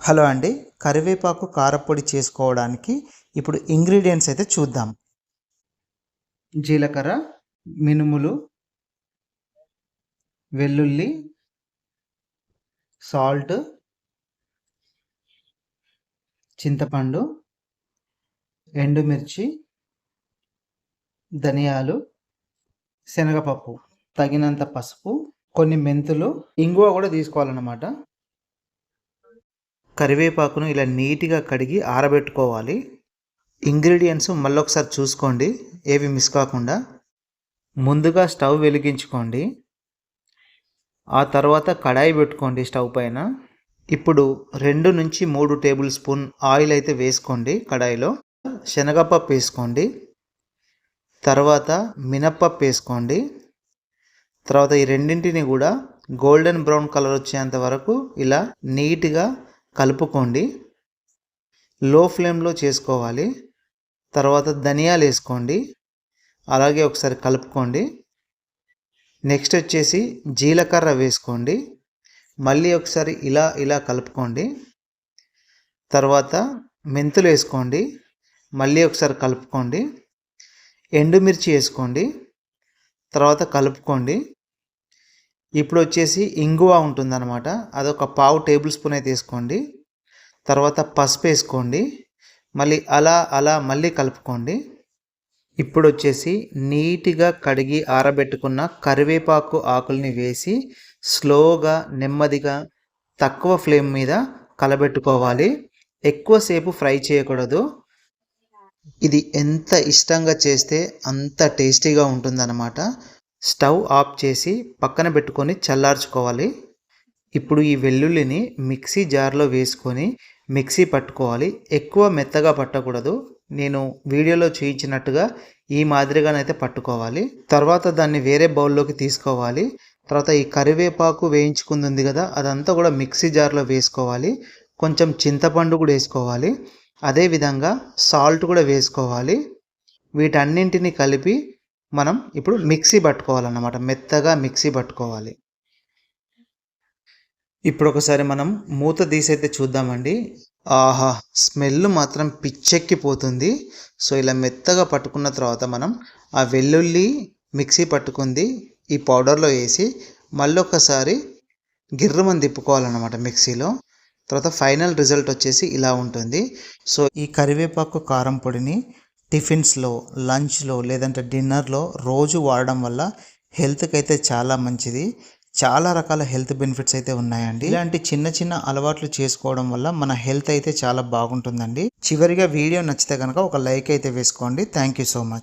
Hello అండి, కరివేపాకు కారపొడి చేసుకోవడానికి ఇప్పుడు ఇంగ్రీడియంట్స్ అయితే చూద్దాం. జీలకర్ర, మినుములు, వెల్లుల్లి, సాల్ట్, చింతపండు, ఎండుమిర్చి, ధనియాలు, శనగపప్పు, తగినంత పసుపు, కొన్ని మెంతులు, ఇంగువ కూడా తీసుకోవాలన్నమాట. కరివేపాకును ఇలా నీట్గా కడిగి ఆరబెట్టుకోవాలి. ఇంగ్రీడియంట్స్ మళ్ళొకసారి చూసుకోండి, ఏవి మిస్ కాకుండా. ముందుగా స్టవ్ వెలిగించుకోండి. ఆ తర్వాత కడాయి పెట్టుకోండి స్టవ్ పైన. ఇప్పుడు 2 నుంచి 3 టేబుల్ స్పూన్ ఆయిల్ అయితే వేసుకోండి కడాయిలో. శనగపప్పు వేసుకోండి, తర్వాత మినప్పప్పు వేసుకోండి. తర్వాత ఈ రెండింటిని కూడా గోల్డెన్ బ్రౌన్ కలర్ వచ్చేంత వరకు ఇలా నీట్గా కలుపుకోండి. లో ఫ్లేమ్లో చేసుకోవాలి. తర్వాత ధనియాలు వేసుకోండి, అలాగే ఒకసారి కలుపుకోండి. నెక్స్ట్ వచ్చేసి జీలకర్ర వేసుకోండి, మళ్ళీ ఒకసారి ఇలా కలుపుకోండి. తర్వాత మెంతులు వేసుకోండి, మళ్ళీ ఒకసారి కలుపుకోండి. ఎండుమిర్చి వేసుకోండి, తర్వాత కలుపుకోండి. ఇప్పుడు వచ్చేసి ఇంగువ ఉంటుందన్నమాట, అదొక 1/2 టేబుల్ స్పూన్ అయితే వేసుకోండి. తర్వాత పసుపు వేసుకోండి, మళ్ళీ అలా మళ్ళీ కలుపుకోండి. ఇప్పుడు వచ్చేసి నీట్గా కడిగి ఆరబెట్టుకున్న కరివేపాకు ఆకుల్ని వేసి స్లోగా నెమ్మదిగా తక్కువ ఫ్లేమ్ మీద కలబెట్టుకోవాలి. ఎక్కువసేపు ఫ్రై చేయకూడదు. ఇది ఎంత ఇష్టంగా చేస్తే అంత టేస్టీగా ఉంటుందన్నమాట. స్టవ్ ఆఫ్ చేసి పక్కన పెట్టుకొని చల్లార్చుకోవాలి. ఇప్పుడు ఈ వెల్లుల్లిని మిక్సీ జార్లో వేసుకొని మిక్సీ పట్టుకోవాలి. ఎక్కువ మెత్తగా పట్టకూడదు, నేను వీడియోలో చూపించినట్టుగా ఈ మాదిరిగానైతే పట్టుకోవాలి. తర్వాత దాన్ని వేరే బౌల్లోకి తీసుకోవాలి. తర్వాత ఈ కరివేపాకు వేయించుకుంది కదా, అదంతా కూడా మిక్సీ జార్లో వేసుకోవాలి. కొంచెం చింతపండు కూడా వేసుకోవాలి, అదేవిధంగా సాల్ట్ కూడా వేసుకోవాలి. వీటన్నింటిని కలిపి మనం ఇప్పుడు మిక్సీ పట్టుకోవాలన్నమాట, మెత్తగా మిక్సీ పట్టుకోవాలి. ఇప్పుడు ఒకసారి మనం మూత తీసైతే చూద్దామండి. ఆహా, స్మెల్ మాత్రం పిచ్చెక్కిపోతుంది. సో ఇలా మెత్తగా పట్టుకున్న తర్వాత మనం ఆ వెల్లుల్లి మిక్సీ పట్టుకుంది ఈ పౌడర్లో వేసి మళ్ళీ ఒకసారి గిర్రమని తిప్పుకోవాలన్నమాట మిక్సీలో. తర్వాత ఫైనల్ రిజల్ట్ వచ్చేసి ఇలా ఉంటుంది. సో ఈ కరివేపాకు కారం పొడిని టిఫిన్స్లో, లంచ్లో లేదంటే డిన్నర్లో రోజు వాడడం వల్ల హెల్త్కి అయితే చాలా మంచిది. చాలా రకాల హెల్త్ బెనిఫిట్స్ అయితే ఉన్నాయండి. ఇలాంటి చిన్న చిన్న అలవాట్లు చేసుకోవడం వల్ల మన హెల్త్ అయితే చాలా బాగుంటుందండి. చివరిగా వీడియో నచ్చితే కనుక ఒక లైక్ అయితే వేసుకోండి. Thank you so much.